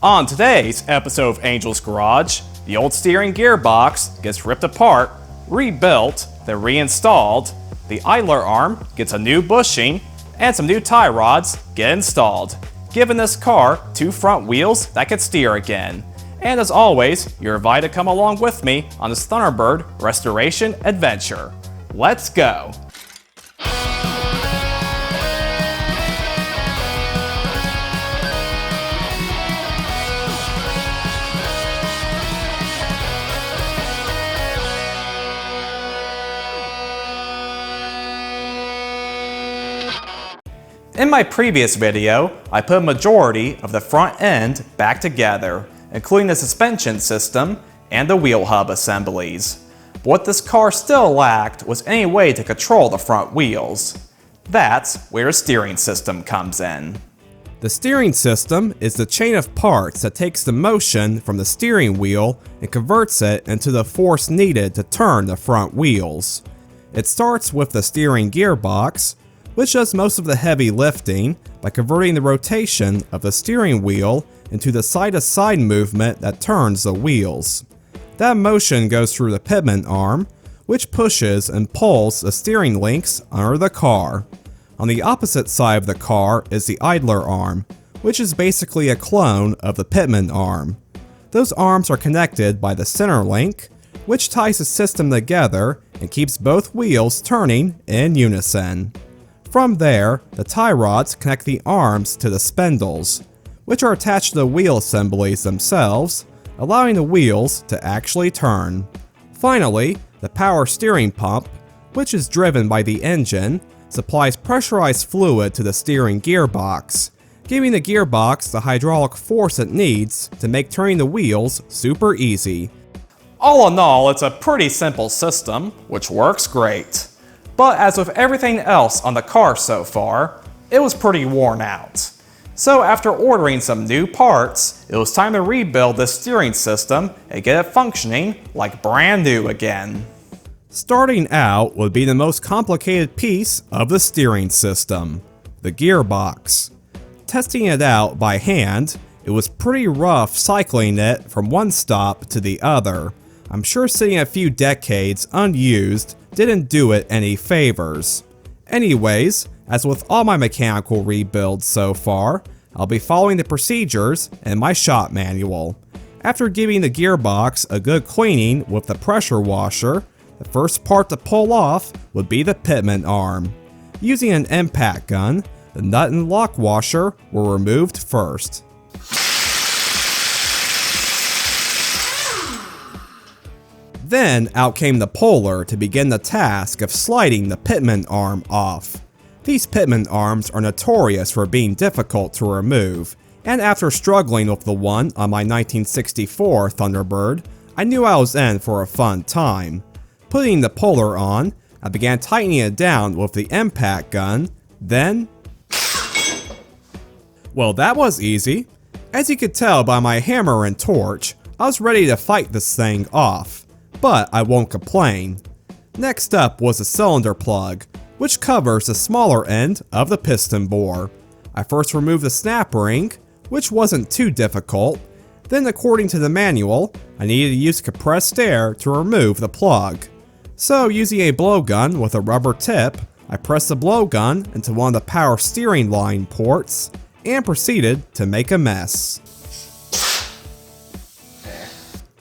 On today's episode of Angel's Garage, the old steering gearbox gets ripped apart, rebuilt, then reinstalled, the idler arm gets a new bushing, and some new tie rods get installed, giving this car two front wheels that can steer again. And as always, you're invited to come along with me on this Thunderbird restoration adventure. Let's go! In my previous video, I put a majority of the front end back together, including the suspension system and the wheel hub assemblies. But what this car still lacked was any way to control the front wheels. That's where the steering system comes in. The steering system is the chain of parts that takes the motion from the steering wheel and converts it into the force needed to turn the front wheels. It starts with the steering gearbox, which does most of the heavy lifting by converting the rotation of the steering wheel into the side-to-side movement that turns the wheels. That motion goes through the pivot arm, which pushes and pulls the steering links under the car. On the opposite side of the car is the idler arm, which is basically a clone of the pivot arm. Those arms are connected by the center link, which ties the system together and keeps both wheels turning in unison. From there, the tie rods connect the arms to the spindles, which are attached to the wheel assemblies themselves, allowing the wheels to actually turn. Finally, the power steering pump, which is driven by the engine, supplies pressurized fluid to the steering gearbox, giving the gearbox the hydraulic force it needs to make turning the wheels super easy. All in all, it's a pretty simple system, which works great. But as with everything else on the car so far, it was pretty worn out. So after ordering some new parts, it was time to rebuild the steering system and get it functioning like brand new again. Starting out would be the most complicated piece of the steering system, the gearbox. Testing it out by hand, it was pretty rough cycling it from one stop to the other. I'm sure sitting a few decades unused didn't do it any favors. Anyways, as with all my mechanical rebuilds so far, I'll be following the procedures in my shop manual. After giving the gearbox a good cleaning with the pressure washer, the first part to pull off would be the pivot arm. Using an impact gun, the nut and lock washer were removed first. Then out came the puller to begin the task of sliding the pivot arm off. These pivot arms are notorious for being difficult to remove, and after struggling with the one on my 1964 Thunderbird, I knew I was in for a fun time. Putting the puller on, I began tightening it down with the impact gun, then... Well, that was easy. As you could tell by my hammer and torch, I was ready to fight this thing off. But I won't complain. Next up was the cylinder plug, which covers the smaller end of the piston bore. I first removed the snap ring, which wasn't too difficult. Then, according to the manual, I needed to use compressed air to remove the plug. So, using a blowgun with a rubber tip, I pressed the blowgun into one of the power steering line ports and proceeded to make a mess.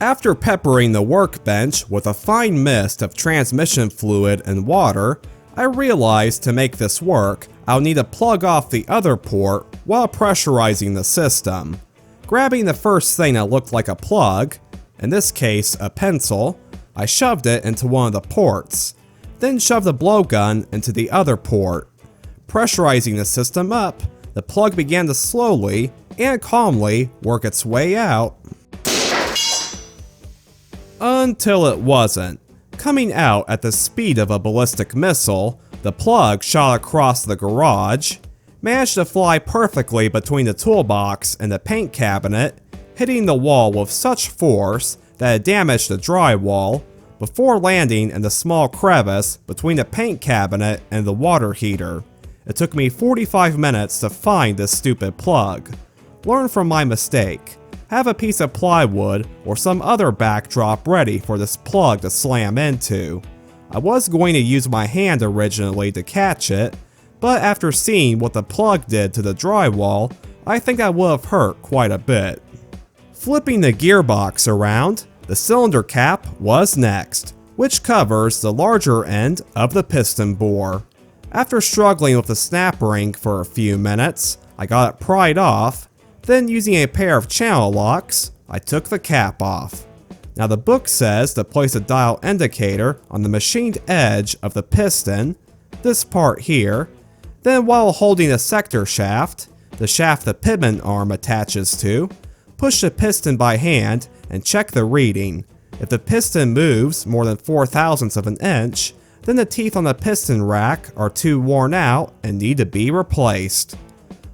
After peppering the workbench with a fine mist of transmission fluid and water, I realized to make this work, I'll need to plug off the other port while pressurizing the system. Grabbing the first thing that looked like a plug, in this case a pencil, I shoved it into one of the ports, then shoved the blowgun into the other port. Pressurizing the system up, the plug began to slowly and calmly work its way out. Until it wasn't. Coming out at the speed of a ballistic missile, the plug shot across the garage, managed to fly perfectly between the toolbox and the paint cabinet, hitting the wall with such force that it damaged the drywall, before landing in the small crevice between the paint cabinet and the water heater. It took me 45 minutes to find this stupid plug. Learn from my mistake. have a piece of plywood or some other backdrop ready for this plug to slam into. I was going to use my hand originally to catch it, but after seeing what the plug did to the drywall, I think that would have hurt quite a bit. Flipping the gearbox around, the cylinder cap was next, which covers the larger end of the piston bore. After struggling with the snap ring for a few minutes, I got it pried off, then using a pair of channel locks, I took the cap off. Now the book says to place a dial indicator on the machined edge of the piston, this part here, then while holding the sector shaft, the shaft the pivot arm attaches to, push the piston by hand and check the reading. If the piston moves more than 0.04 of an inch, then the teeth on the piston rack are too worn out and need to be replaced.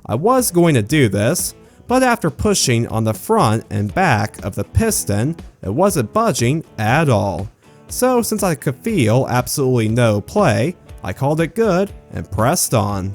I was going to do this, but after pushing on the front and back of the piston, it wasn't budging at all. So since I could feel absolutely no play, I called it good and pressed on.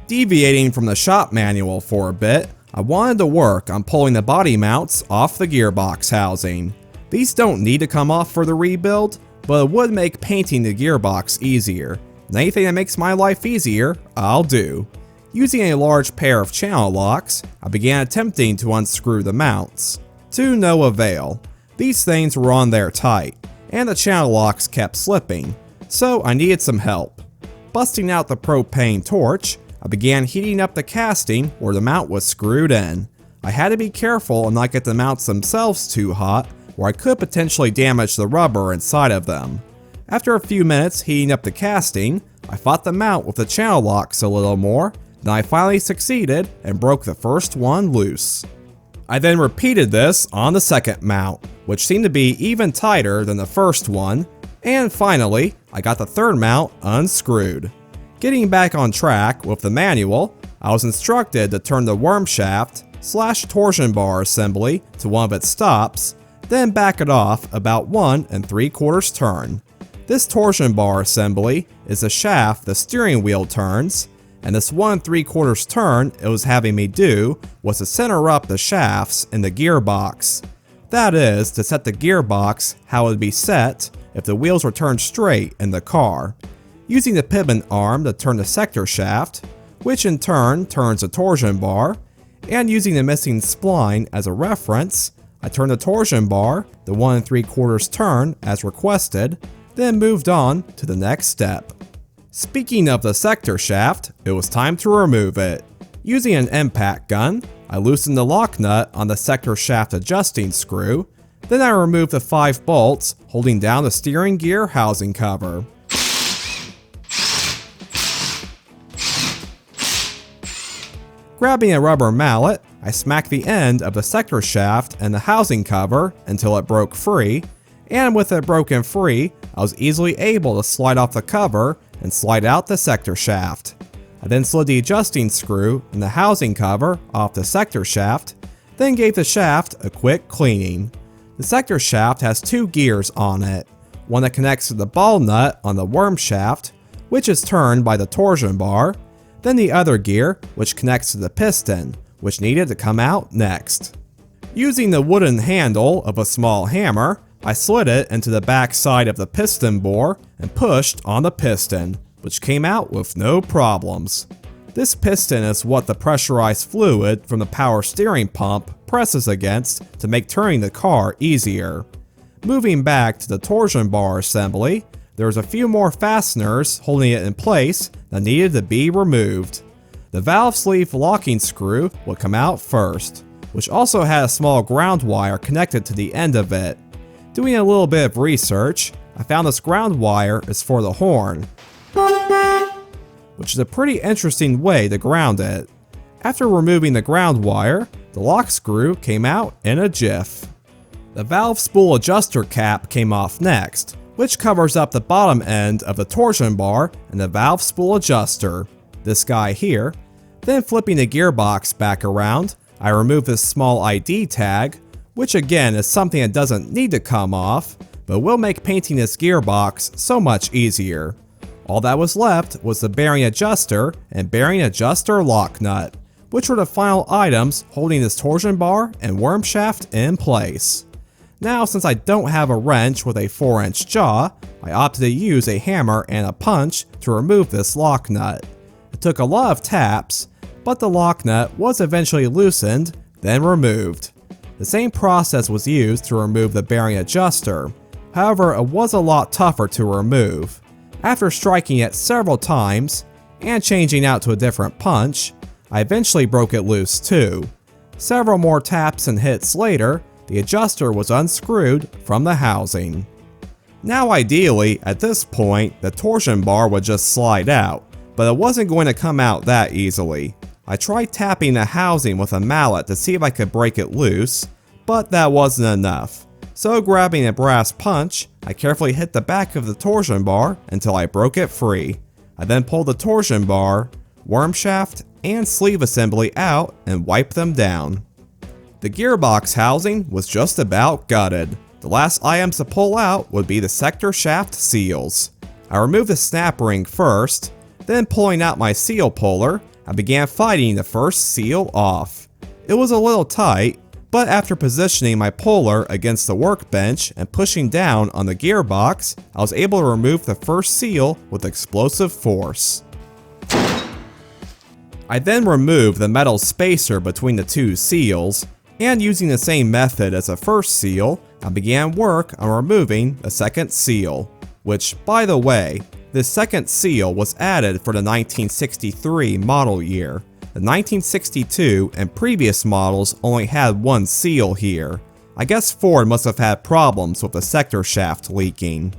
Deviating from the shop manual for a bit, I wanted to work on pulling the body mounts off the gearbox housing. These don't need to come off for the rebuild, but it would make painting the gearbox easier. And anything that makes my life easier, I'll do. Using a large pair of channel locks, I began attempting to unscrew the mounts. To no avail. These things were on there tight, and the channel locks kept slipping, so I needed some help. Busting out the propane torch, I began heating up the casting where the mount was screwed in. I had to be careful and not get the mounts themselves too hot, or I could potentially damage the rubber inside of them. After a few minutes heating up the casting, I fought the mount with the channel locks a little more, then I finally succeeded and broke the first one loose. I then repeated this on the second mount, which seemed to be even tighter than the first one, and finally, I got the third mount unscrewed. Getting back on track with the manual, I was instructed to turn the worm shaft / torsion bar assembly to one of its stops, then back it off about 1 3/4 turn. This torsion bar assembly is the shaft the steering wheel turns, and this 1 3/4 turn it was having me do was to center up the shafts in the gearbox. That is, to set the gearbox how it would be set if the wheels were turned straight in the car. Using the pivot arm to turn the sector shaft, which in turn turns the torsion bar, and using the missing spline as a reference, I turned the torsion bar the 1 3/4 turn as requested, then moved on to the next step. Speaking of the sector shaft, it was time to remove it. Using an impact gun, I loosened the lock nut on the sector shaft adjusting screw, then I removed the 5 bolts holding down the steering gear housing cover. Grabbing a rubber mallet, I smacked the end of the sector shaft and the housing cover until it broke free, and with it broken free, I was easily able to slide off the cover and slide out the sector shaft. I then slid the adjusting screw and the housing cover off the sector shaft, then gave the shaft a quick cleaning. The sector shaft has 2 gears on it, one that connects to the ball nut on the worm shaft, which is turned by the torsion bar, then the other gear, which connects to the piston, which needed to come out next. Using the wooden handle of a small hammer, I slid it into the back side of the piston bore and pushed on the piston, which came out with no problems. This piston is what the pressurized fluid from the power steering pump presses against to make turning the car easier. Moving back to the torsion bar assembly, there was a few more fasteners holding it in place that needed to be removed. The valve sleeve locking screw would come out first, which also had a small ground wire connected to the end of it. Doing a little bit of research, I found this ground wire is for the horn, which is a pretty interesting way to ground it. After removing the ground wire, the lock screw came out in a jiff. The valve spool adjuster cap came off next, which covers up the bottom end of the torsion bar and the valve spool adjuster, this guy here. Then flipping the gearbox back around, I removed this small ID tag, which again is something that doesn't need to come off, but will make painting this gearbox so much easier. All that was left was the bearing adjuster and bearing adjuster lock nut, which were the final items holding this torsion bar and worm shaft in place. Now, since I don't have a wrench with a 4-inch jaw, I opted to use a hammer and a punch to remove this lock nut. It took a lot of taps, but the lock nut was eventually loosened, then removed. The same process was used to remove the bearing adjuster. However, it was a lot tougher to remove. After striking it several times, and changing out to a different punch, I eventually broke it loose too. Several more taps and hits later, the adjuster was unscrewed from the housing. Now ideally, at this point, the torsion bar would just slide out, but it wasn't going to come out that easily. I tried tapping the housing with a mallet to see if I could break it loose, but that wasn't enough. So grabbing a brass punch, I carefully hit the back of the torsion bar until I broke it free. I then pulled the torsion bar, worm shaft, and sleeve assembly out and wiped them down. The gearbox housing was just about gutted. The last items to pull out would be the sector shaft seals. I removed the snap ring first, then pulling out my seal puller, I began fighting the first seal off. It was a little tight, but after positioning my puller against the workbench and pushing down on the gearbox, I was able to remove the first seal with explosive force. I then removed the metal spacer between the two seals, and using the same method as the first seal, I began work on removing the second seal, which, by the way, this second seal was added for the 1963 model year. The 1962 and previous models only had one seal here. I guess Ford must have had problems with the sector shaft leaking.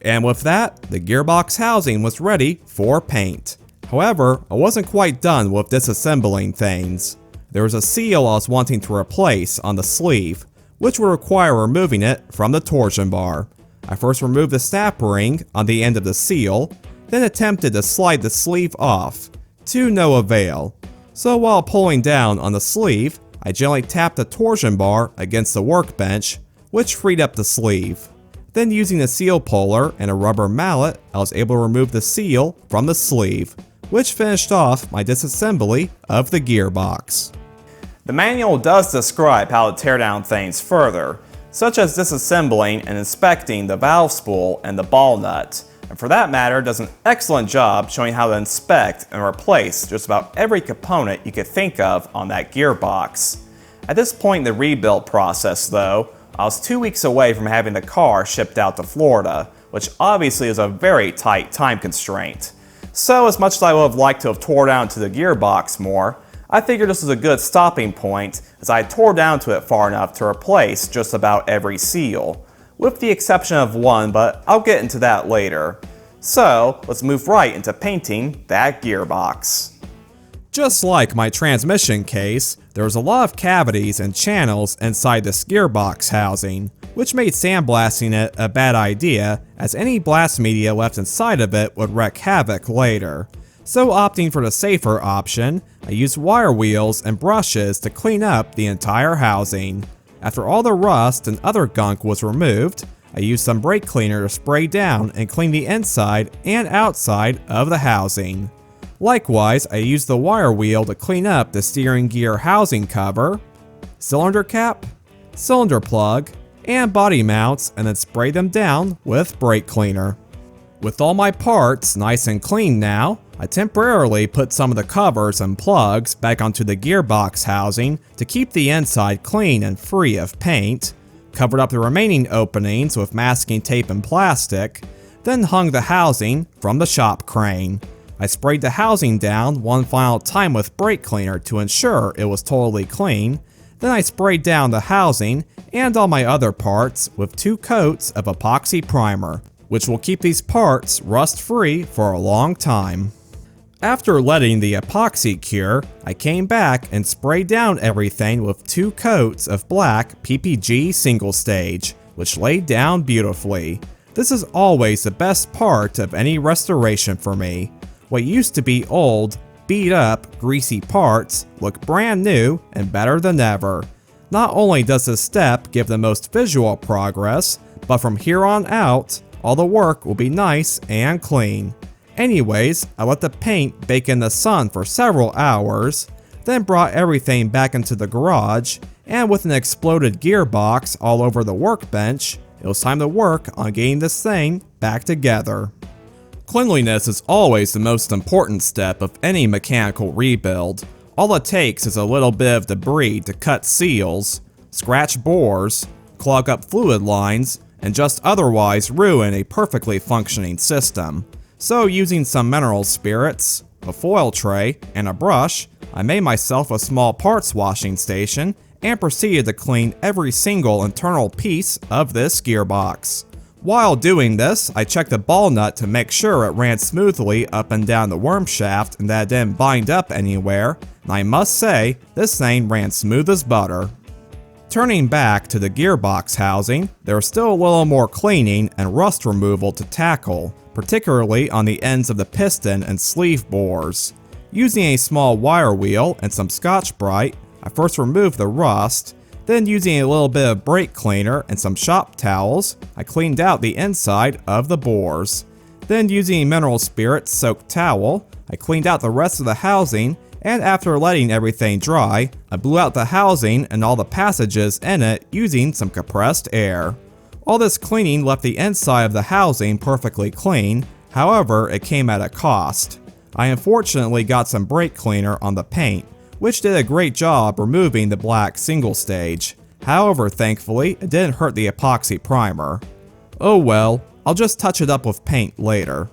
And with that, the gearbox housing was ready for paint. However, I wasn't quite done with disassembling things. There was a seal I was wanting to replace on the sleeve, which would require removing it from the torsion bar. I first removed the snap ring on the end of the seal, then attempted to slide the sleeve off, to no avail. So while pulling down on the sleeve, I gently tapped the torsion bar against the workbench, which freed up the sleeve. Then using a seal puller and a rubber mallet, I was able to remove the seal from the sleeve, which finished off my disassembly of the gearbox. The manual does describe how to tear down things further, such as disassembling and inspecting the valve spool and the ball nut, and for that matter does an excellent job showing how to inspect and replace just about every component you could think of on that gearbox. At this point in the rebuild process though, I was 2 weeks away from having the car shipped out to Florida, which obviously is a very tight time constraint. So as much as I would have liked to have tore down to the gearbox more, I figured this was a good stopping point as I tore down to it far enough to replace just about every seal, with the exception of one, but I'll get into that later. So let's move right into painting that gearbox. Just like my transmission case, there was a lot of cavities and channels inside this gearbox housing, which made sandblasting it a bad idea as any blast media left inside of it would wreak havoc later. So opting for the safer option, I used wire wheels and brushes to clean up the entire housing. After all the rust and other gunk was removed, I used some brake cleaner to spray down and clean the inside and outside of the housing. Likewise, I used the wire wheel to clean up the steering gear housing cover, cylinder cap, cylinder plug, and body mounts, and then spray them down with brake cleaner. With all my parts nice and clean now, I temporarily put some of the covers and plugs back onto the gearbox housing to keep the inside clean and free of paint, covered up the remaining openings with masking tape and plastic, then hung the housing from the shop crane. I sprayed the housing down one final time with brake cleaner to ensure it was totally clean, then I sprayed down the housing and all my other parts with 2 coats of epoxy primer, which will keep these parts rust-free for a long time. After letting the epoxy cure, I came back and sprayed down everything with 2 coats of black PPG single stage, which laid down beautifully. This is always the best part of any restoration for me. What used to be old, beat up, greasy parts look brand new and better than ever. Not only does this step give the most visual progress, but from here on out, all the work will be nice and clean. Anyways, I let the paint bake in the sun for several hours, then brought everything back into the garage, and with an exploded gearbox all over the workbench, it was time to work on getting this thing back together. Cleanliness is always the most important step of any mechanical rebuild. All it takes is a little bit of debris to cut seals, scratch bores, clog up fluid lines, and just otherwise ruin a perfectly functioning system. So using some mineral spirits, a foil tray, and a brush, I made myself a small parts washing station and proceeded to clean every single internal piece of this gearbox. While doing this, I checked the ball nut to make sure it ran smoothly up and down the worm shaft and that it didn't bind up anywhere, and I must say, this thing ran smooth as butter. Turning back to the gearbox housing, there was still a little more cleaning and rust removal to tackle, particularly on the ends of the piston and sleeve bores. Using a small wire wheel and some Scotch-Brite, I first removed the rust, then using a little bit of brake cleaner and some shop towels, I cleaned out the inside of the bores. Then using a mineral spirit soaked towel, I cleaned out the rest of the housing, and after letting everything dry, I blew out the housing and all the passages in it using some compressed air. All this cleaning left the inside of the housing perfectly clean, however it came at a cost. I unfortunately got some brake cleaner on the paint, which did a great job removing the black single stage. However, thankfully, it didn't hurt the epoxy primer. Oh well, I'll just touch it up with paint later.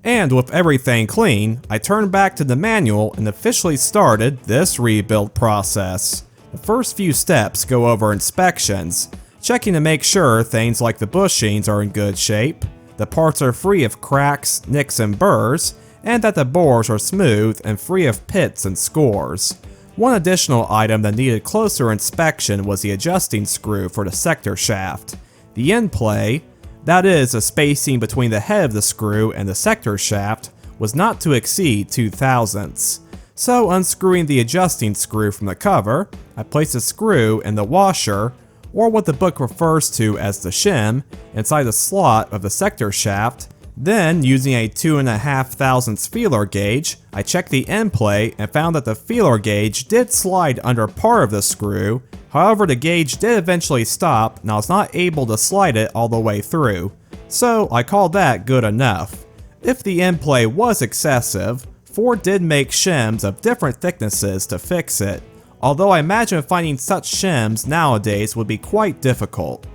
And with everything clean, I turned back to the manual and officially started this rebuild process. The first few steps go over inspections, checking to make sure things like the bushings are in good shape, the parts are free of cracks, nicks, and burrs, and that the bores are smooth and free of pits and scores. One additional item that needed closer inspection was the adjusting screw for the sector shaft. The end play, that is, the spacing between the head of the screw and the sector shaft, was not to exceed 2 thousandths. So unscrewing the adjusting screw from the cover, I placed the screw in the washer, or what the book refers to as the shim, inside the slot of the sector shaft. Then, using a 2.5 thousandths feeler gauge, I checked the end play and found that the feeler gauge did slide under part of the screw. However, the gauge did eventually stop and I was not able to slide it all the way through. So I called that good enough. If the end play was excessive, Ford did make shims of different thicknesses to fix it, although I imagine finding such shims nowadays would be quite difficult.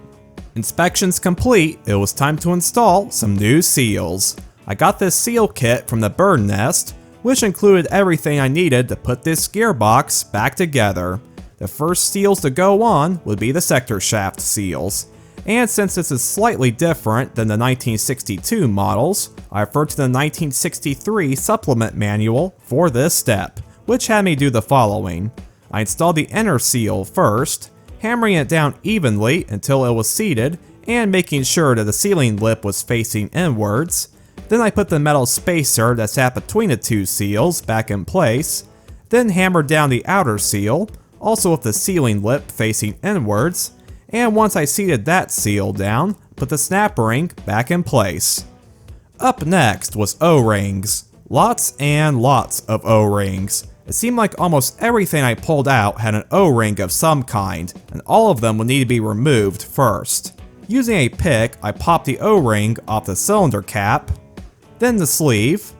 Inspections complete, it was time to install some new seals. I got this seal kit from the Bird Nest, which included everything I needed to put this gearbox back together. The first seals to go on would be the sector shaft seals. And since this is slightly different than the 1962 models, I refer to the 1963 supplement manual for this step, which had me do the following. I installed the inner seal first, hammering it down evenly until it was seated and making sure that the sealing lip was facing inwards. Then I put the metal spacer that sat between the two seals back in place, then hammered down the outer seal, also with the sealing lip facing inwards, and once I seated that seal down, put the snap ring back in place. Up next was O-rings. Lots and lots of O-rings. It seemed like almost everything I pulled out had an O-ring of some kind, and all of them would need to be removed first. Using a pick, I popped the O-ring off the cylinder cap, then the sleeve,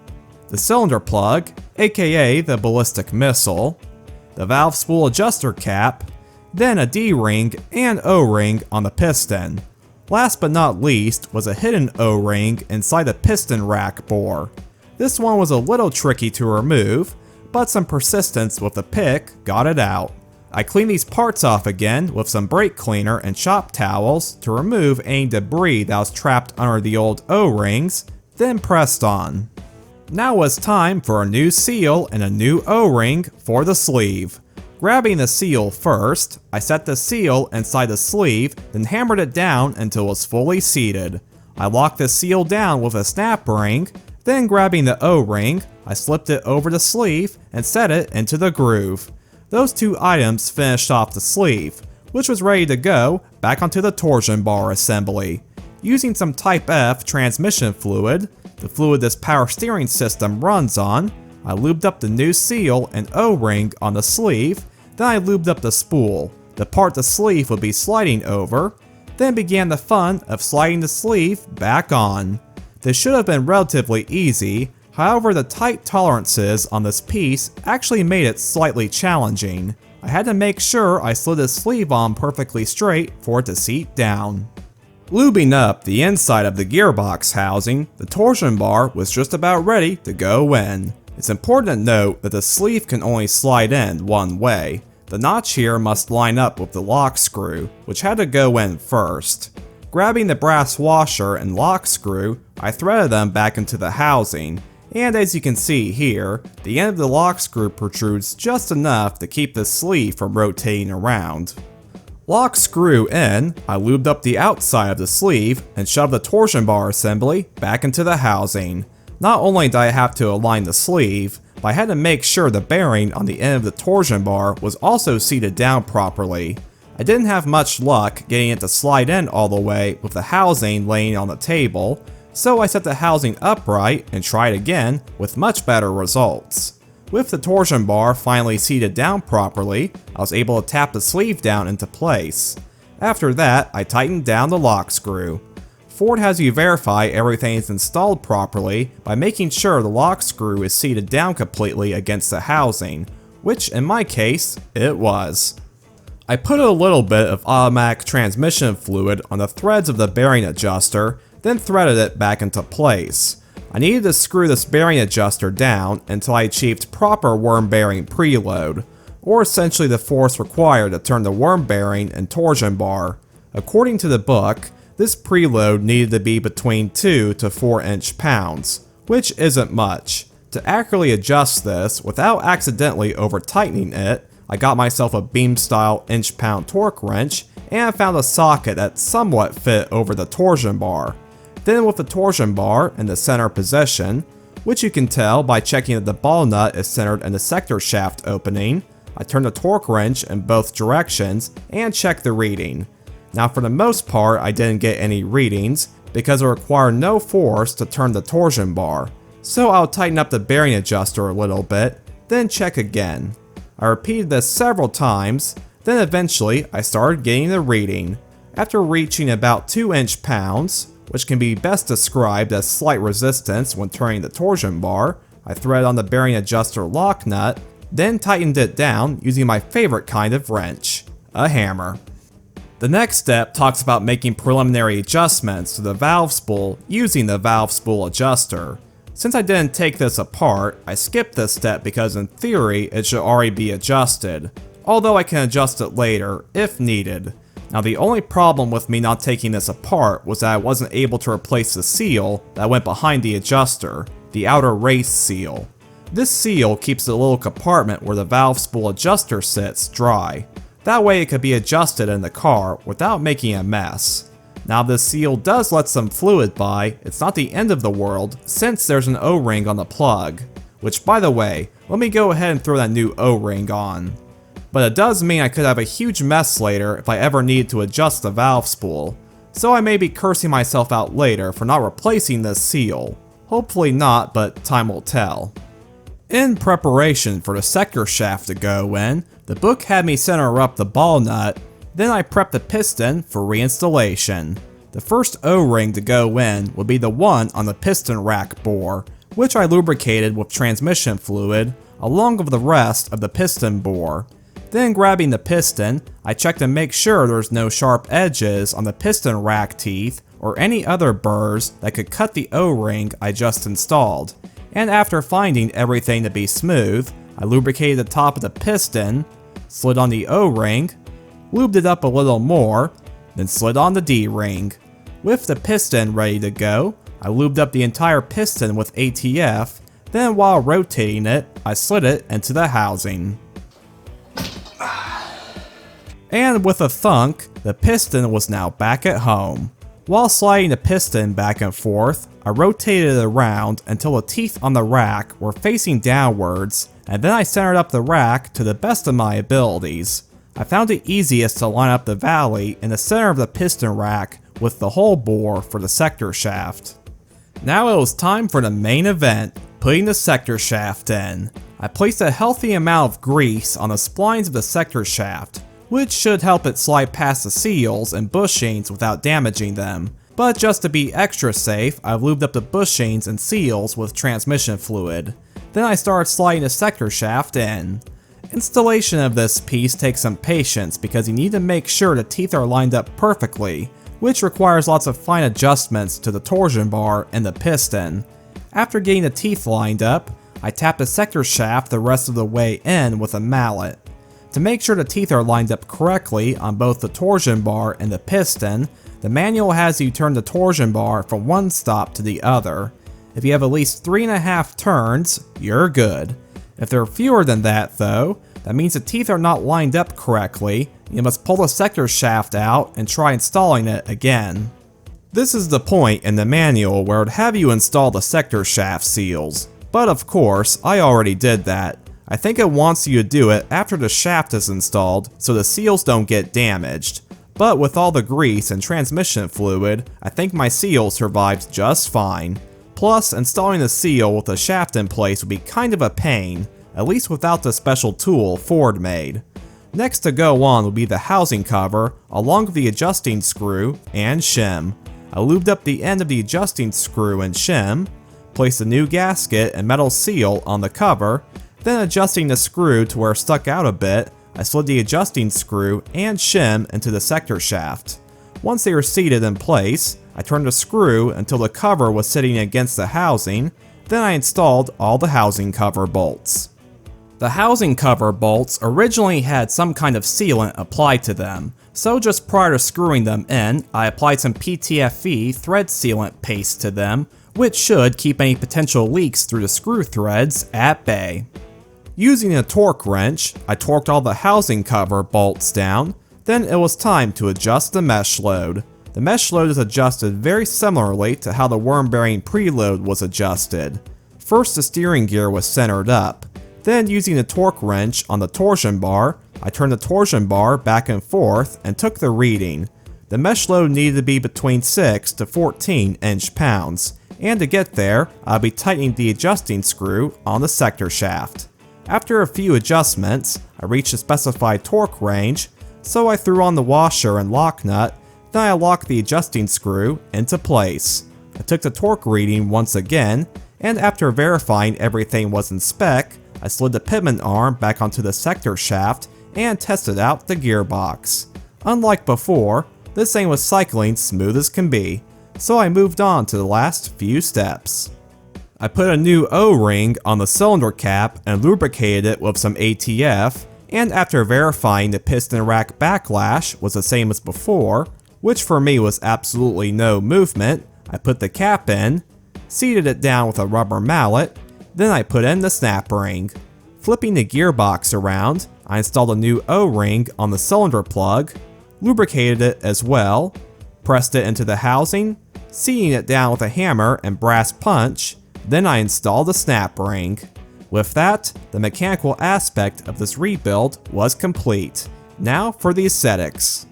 the cylinder plug, aka the ballistic missile, the valve spool adjuster cap, then a D-ring and O-ring on the piston. Last but not least was a hidden O-ring inside the piston rack bore. This one was a little tricky to remove, but some persistence with the pick got it out. I cleaned these parts off again with some brake cleaner and shop towels to remove any debris that was trapped under the old O-rings, then pressed on. Now was time for a new seal and a new O-ring for the sleeve. Grabbing the seal first, I set the seal inside the sleeve, then hammered it down until it was fully seated. I locked the seal down with a snap ring, then grabbing the O-ring, I slipped it over the sleeve and set it into the groove. Those two items finished off the sleeve, which was ready to go back onto the torsion bar assembly. Using some Type F transmission fluid, the fluid this power steering system runs on, I lubed up the new seal and O-ring on the sleeve, then I lubed up the spool, the part the sleeve would be sliding over, then began the fun of sliding the sleeve back on. This should have been relatively easy, however the tight tolerances on this piece actually made it slightly challenging. I had to make sure I slid the sleeve on perfectly straight for it to seat down. Lubing up the inside of the gearbox housing, the torsion bar was just about ready to go in. It's important to note that the sleeve can only slide in one way. The notch here must line up with the lock screw, which had to go in first. Grabbing the brass washer and lock screw, I threaded them back into the housing, and as you can see here, the end of the lock screw protrudes just enough to keep the sleeve from rotating around. Lock screw in, I lubed up the outside of the sleeve and shoved the torsion bar assembly back into the housing. Not only did I have to align the sleeve, but I had to make sure the bearing on the end of the torsion bar was also seated down properly. I didn't have much luck getting it to slide in all the way with the housing laying on the table, so I set the housing upright and tried again with much better results. With the torsion bar finally seated down properly, I was able to tap the sleeve down into place. After that, I tightened down the lock screw. Ford has you verify everything is installed properly by making sure the lock screw is seated down completely against the housing, which in my case, it was. I put a little bit of automatic transmission fluid on the threads of the bearing adjuster, then threaded it back into place. I needed to screw this bearing adjuster down until I achieved proper worm bearing preload, or essentially the force required to turn the worm bearing and torsion bar. According to the book, this preload needed to be between 2 to 4 inch-pounds, which isn't much. To accurately adjust this without accidentally over-tightening it, I got myself a beam-style inch-pound torque wrench and found a socket that somewhat fit over the torsion bar. Then with the torsion bar in the center position, which you can tell by checking that the ball nut is centered in the sector shaft opening, I turned the torque wrench in both directions and checked the reading. Now for the most part I didn't get any readings because it required no force to turn the torsion bar, so I'll tighten up the bearing adjuster a little bit, then check again. I repeated this several times, then eventually I started getting the reading. After reaching about 2 inch-pounds, which can be best described as slight resistance when turning the torsion bar, I threaded on the bearing adjuster lock nut, then tightened it down using my favorite kind of wrench, a hammer. The next step talks about making preliminary adjustments to the valve spool using the valve spool adjuster. Since I didn't take this apart, I skipped this step because in theory it should already be adjusted, although I can adjust it later if needed. Now the only problem with me not taking this apart was that I wasn't able to replace the seal that went behind the adjuster, the outer race seal. This seal keeps the little compartment where the valve spool adjuster sits dry. That way it could be adjusted in the car without making a mess. Now if this seal does let some fluid by, it's not the end of the world since there's an O-ring on the plug. Which by the way, let me go ahead and throw that new O-ring on. But it does mean I could have a huge mess later if I ever need to adjust the valve spool. So I may be cursing myself out later for not replacing this seal. Hopefully not, but time will tell. In preparation for the sector shaft to go in, the book had me center up the ball nut, then I prepped the piston for reinstallation. The first O-ring to go in would be the one on the piston rack bore, which I lubricated with transmission fluid, along with the rest of the piston bore. Then grabbing the piston, I checked to make sure there's no sharp edges on the piston rack teeth or any other burrs that could cut the O-ring I just installed. And after finding everything to be smooth, I lubricated the top of the piston, slid on the O-ring, lubed it up a little more, then slid on the D-ring. With the piston ready to go, I lubed up the entire piston with ATF, then while rotating it, I slid it into the housing. And with a thunk, the piston was now back at home. While sliding the piston back and forth, I rotated it around until the teeth on the rack were facing downwards, and then I centered up the rack to the best of my abilities. I found it easiest to line up the valley in the center of the piston rack with the hole bore for the sector shaft. Now it was time for the main event, putting the sector shaft in. I placed a healthy amount of grease on the splines of the sector shaft, which should help it slide past the seals and bushings without damaging them. But just to be extra safe, I lubed up the bushings and seals with transmission fluid. Then I started sliding the sector shaft in. Installation of this piece takes some patience because you need to make sure the teeth are lined up perfectly, which requires lots of fine adjustments to the torsion bar and the piston. After getting the teeth lined up, I tap the sector shaft the rest of the way in with a mallet. To make sure the teeth are lined up correctly on both the torsion bar and the piston, the manual has you turn the torsion bar from one stop to the other. If you have at least 3.5 turns, you're good. If there are fewer than that though, that means the teeth are not lined up correctly. You must pull the sector shaft out and try installing it again. This is the point in the manual where it'd have you install the sector shaft seals. But of course, I already did that. I think it wants you to do it after the shaft is installed so the seals don't get damaged. But with all the grease and transmission fluid, I think my seal survived just fine. Plus, installing the seal with the shaft in place would be kind of a pain, at least without the special tool Ford made. Next to go on would be the housing cover, along with the adjusting screw and shim. I lubed up the end of the adjusting screw and shim, placed a new gasket and metal seal on the cover, then adjusting the screw to where it stuck out a bit, I slid the adjusting screw and shim into the sector shaft. Once they were seated in place, I turned the screw until the cover was sitting against the housing, then I installed all the housing cover bolts. The housing cover bolts originally had some kind of sealant applied to them, so just prior to screwing them in, I applied some PTFE thread sealant paste to them, which should keep any potential leaks through the screw threads at bay. Using a torque wrench, I torqued all the housing cover bolts down, then it was time to adjust the mesh load. The mesh load is adjusted very similarly to how the worm bearing preload was adjusted. First the steering gear was centered up, then using the torque wrench on the torsion bar, I turned the torsion bar back and forth and took the reading. The mesh load needed to be between 6 to 14 inch-pounds, and to get there, I'll be tightening the adjusting screw on the sector shaft. After a few adjustments, I reached the specified torque range, so I threw on the washer and lock nut, then I locked the adjusting screw into place. I took the torque reading once again, and after verifying everything was in spec, I slid the pitman arm back onto the sector shaft and tested out the gearbox. Unlike before, this thing was cycling smooth as can be, so I moved on to the last few steps. I put a new O-ring on the cylinder cap and lubricated it with some ATF, and after verifying the piston rack backlash was the same as before, which for me was absolutely no movement, I put the cap in, seated it down with a rubber mallet, then I put in the snap ring. Flipping the gearbox around, I installed a new O-ring on the cylinder plug, lubricated it as well, pressed it into the housing, seating it down with a hammer and brass punch, then I installed the snap ring. With that, the mechanical aspect of this rebuild was complete. Now for the aesthetics.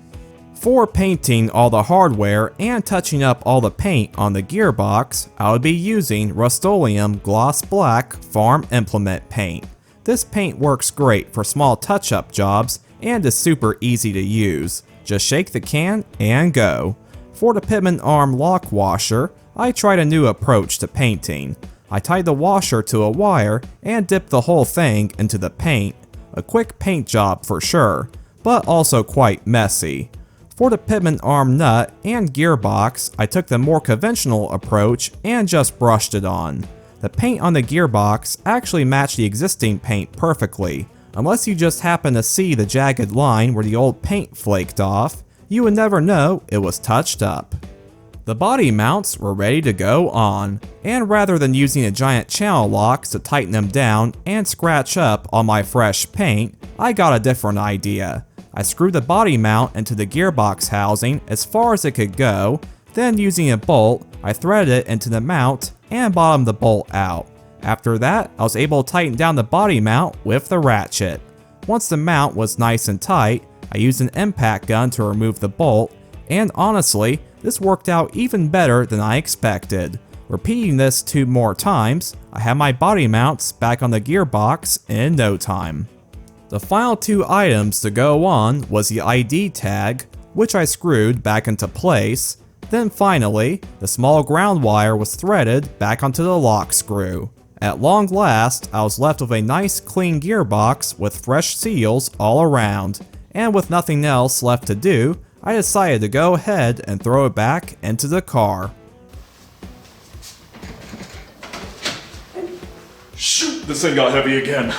For painting all the hardware and touching up all the paint on the gearbox, I would be using Rust-Oleum Gloss Black Farm Implement Paint. This paint works great for small touch-up jobs and is super easy to use. Just shake the can and go. For the pitman arm lock washer, I tried a new approach to painting. I tied the washer to a wire and dipped the whole thing into the paint. A quick paint job for sure, but also quite messy. For the pitman arm nut and gearbox, I took the more conventional approach and just brushed it on. The paint on the gearbox actually matched the existing paint perfectly. Unless you just happen to see the jagged line where the old paint flaked off, you would never know it was touched up. The body mounts were ready to go on, and rather than using a giant channel locks to tighten them down and scratch up all my fresh paint, I got a different idea. I screwed the body mount into the gearbox housing as far as it could go, then using a bolt, I threaded it into the mount and bottomed the bolt out. After that, I was able to tighten down the body mount with the ratchet. Once the mount was nice and tight, I used an impact gun to remove the bolt, and honestly, this worked out even better than I expected. Repeating this 2 more times, I have my body mounts back on the gearbox in no time. The final 2 items to go on was the ID tag, which I screwed back into place. Then finally, the small ground wire was threaded back onto the lock screw. At long last, I was left with a nice clean gearbox with fresh seals all around, and with nothing else left to do, I decided to go ahead and throw it back into the car. Shoot, this thing got heavy again.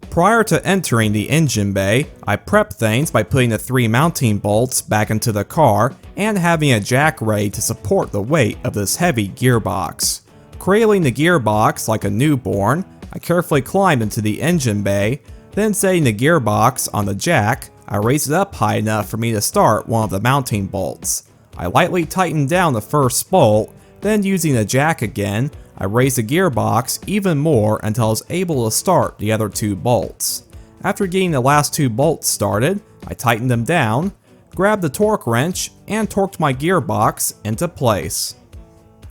Prior to entering the engine bay, I prepped things by putting the 3 mounting bolts back into the car and having a jack ready to support the weight of this heavy gearbox. Cradling the gearbox like a newborn, I carefully climbed into the engine bay, then setting the gearbox on the jack, I raised it up high enough for me to start one of the mounting bolts. I lightly tightened down the first bolt, then using the jack again, I raised the gearbox even more until I was able to start the other 2 bolts. After getting the last 2 bolts started, I tightened them down, grabbed the torque wrench, and torqued my gearbox into place.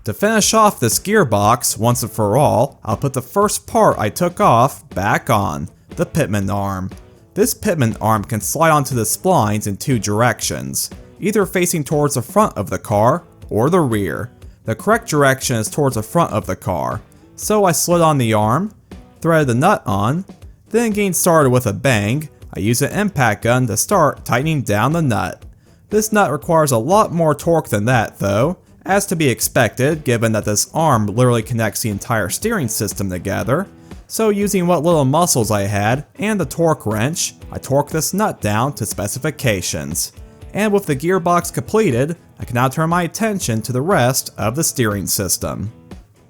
To finish off this gearbox once and for all, I'll put the first part I took off back on, the pitman arm. This pitman arm can slide onto the splines in 2 directions, either facing towards the front of the car or the rear. The correct direction is towards the front of the car, so I slid on the arm, threaded the nut on, then getting started with a bang, I used an impact gun to start tightening down the nut. This nut requires a lot more torque than that though, as to be expected given that this arm literally connects the entire steering system together. So using what little muscles I had and the torque wrench, I torqued this nut down to specifications. And with the gearbox completed, I can now turn my attention to the rest of the steering system.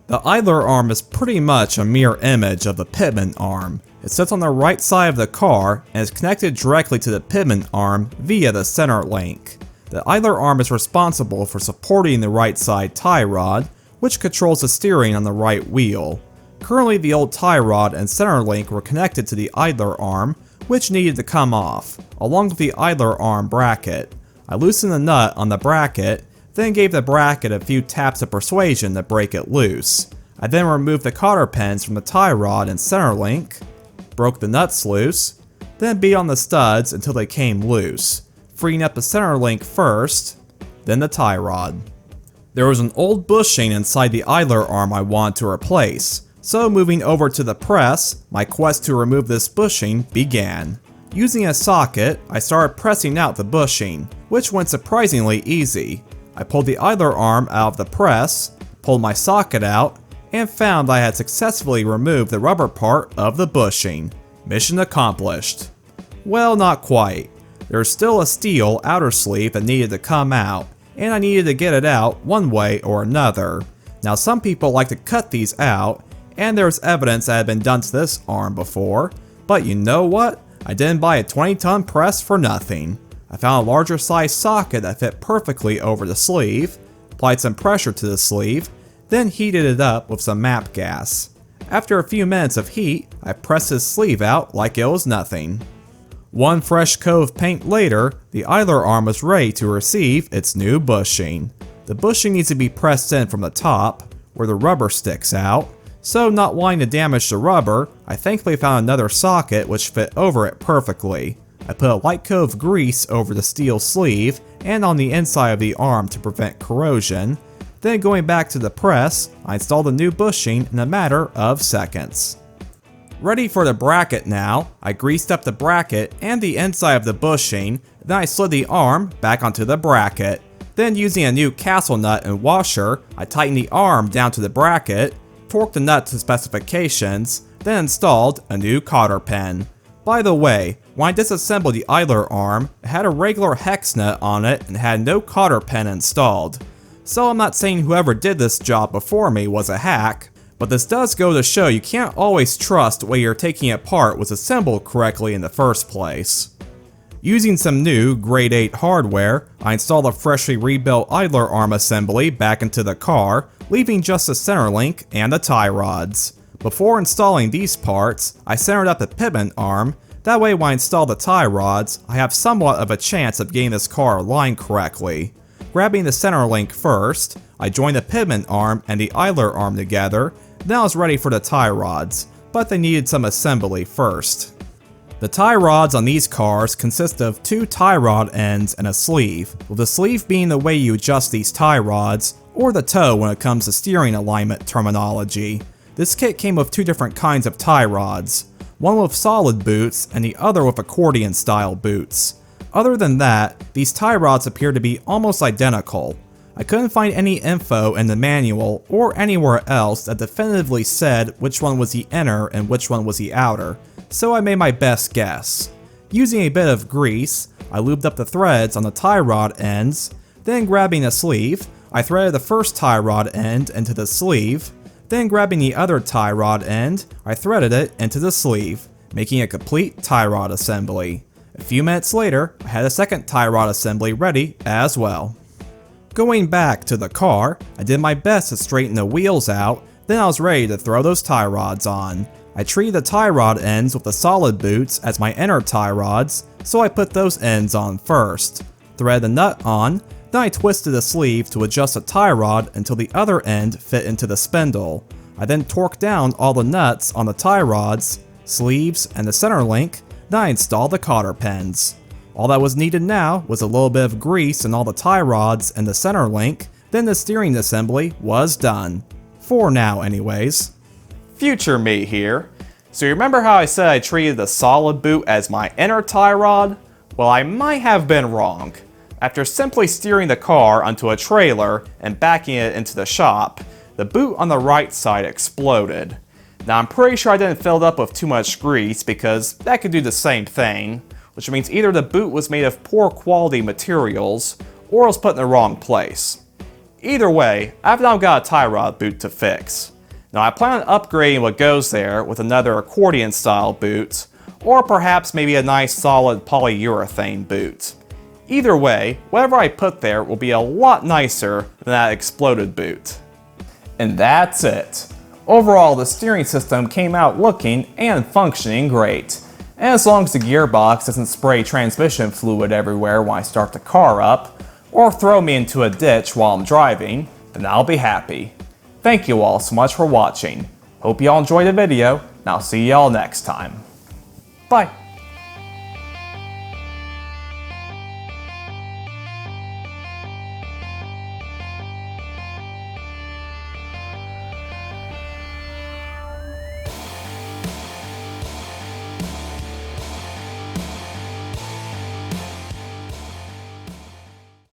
The idler arm is pretty much a mirror image of the pitman arm. It sits on the right side of the car and is connected directly to the pitman arm via the center link. The idler arm is responsible for supporting the right side tie rod, which controls the steering on the right wheel. Currently the old tie rod and center link were connected to the idler arm, which needed to come off, along with the idler arm bracket. I loosened the nut on the bracket, then gave the bracket a few taps of persuasion to break it loose. I then removed the cotter pins from the tie rod and center link, broke the nuts loose, then beat on the studs until they came loose, freeing up the center link first, then the tie rod. There was an old bushing inside the idler arm I wanted to replace, so moving over to the press, my quest to remove this bushing began. Using a socket, I started pressing out the bushing, which went surprisingly easy. I pulled the idler arm out of the press, pulled my socket out, and found I had successfully removed the rubber part of the bushing. Mission accomplished. Well, not quite. There was still a steel outer sleeve that needed to come out, and I needed to get it out one way or another. Now some people like to cut these out, and there's evidence that had been done to this arm before, but you know what? I didn't buy a 20-ton press for nothing. I found a larger size socket that fit perfectly over the sleeve, applied some pressure to the sleeve, then heated it up with some MAP gas. After a few minutes of heat, I pressed this sleeve out like it was nothing. One fresh coat of paint later, the idler arm was ready to receive its new bushing. The bushing needs to be pressed in from the top, where the rubber sticks out, so not wanting to damage the rubber, I thankfully found another socket which fit over it perfectly. I put a light coat of grease over the steel sleeve and on the inside of the arm to prevent corrosion. Then going back to the press, I installed the new bushing in a matter of seconds. Ready for the bracket now, I greased up the bracket and the inside of the bushing, then I slid the arm back onto the bracket. Then using a new castle nut and washer, I tightened the arm down to the bracket, torqued the nut to specifications, then installed a new cotter pin. By the way, when I disassembled the idler arm, it had a regular hex nut on it and had no cotter pin installed. So I'm not saying whoever did this job before me was a hack, but this does go to show you can't always trust what you're taking apart was assembled correctly in the first place. Using some new grade 8 hardware, I installed a freshly rebuilt idler arm assembly back into the car, leaving just the center link and the tie rods. Before installing these parts, I centered up the pitman arm, that way when I install the tie rods, I have somewhat of a chance of getting this car aligned correctly. Grabbing the center link first, I joined the pivot arm and the idler arm together, then I was ready for the tie rods, but they needed some assembly first. The tie rods on these cars consist of 2 tie rod ends and a sleeve, with the sleeve being the way you adjust these tie rods, or the toe when it comes to steering alignment terminology. This kit came with 2 different kinds of tie rods, one with solid boots and the other with accordion style boots. Other than that, these tie rods appear to be almost identical. I couldn't find any info in the manual or anywhere else that definitively said which one was the inner and which one was the outer, so I made my best guess. Using a bit of grease, I lubed up the threads on the tie rod ends, then grabbing a sleeve, I threaded the first tie rod end into the sleeve, then grabbing the other tie rod end, I threaded it into the sleeve, making a complete tie rod assembly. A few minutes later, I had a second tie rod assembly ready as well. Going back to the car, I did my best to straighten the wheels out, then I was ready to throw those tie rods on. I treated the tie rod ends with the solid boots as my inner tie rods, so I put those ends on first. Threaded the nut on, then I twisted the sleeve to adjust the tie rod until the other end fit into the spindle. I then torqued down all the nuts on the tie rods, sleeves, and the center link, then I installed the cotter pins. All that was needed now was a little bit of grease in all the tie rods and the center link, then the steering assembly was done. For now anyways. Future me here. So you remember how I said I treated the solid boot as my inner tie rod? Well, I might have been wrong. After simply steering the car onto a trailer and backing it into the shop, the boot on the right side exploded. Now I'm pretty sure I didn't fill it up with too much grease because that could do the same thing, which means either the boot was made of poor quality materials or it was put in the wrong place. Either way, I've now got a tie rod boot to fix. Now I plan on upgrading what goes there with another accordion style boot, or perhaps maybe a nice solid polyurethane boot. Either way, whatever I put there will be a lot nicer than that exploded boot. And that's it. Overall, the steering system came out looking and functioning great. And as long as the gearbox doesn't spray transmission fluid everywhere when I start the car up, or throw me into a ditch while I'm driving, then I'll be happy. Thank you all so much for watching. Hope you all enjoyed the video, and I'll see y'all next time. Bye!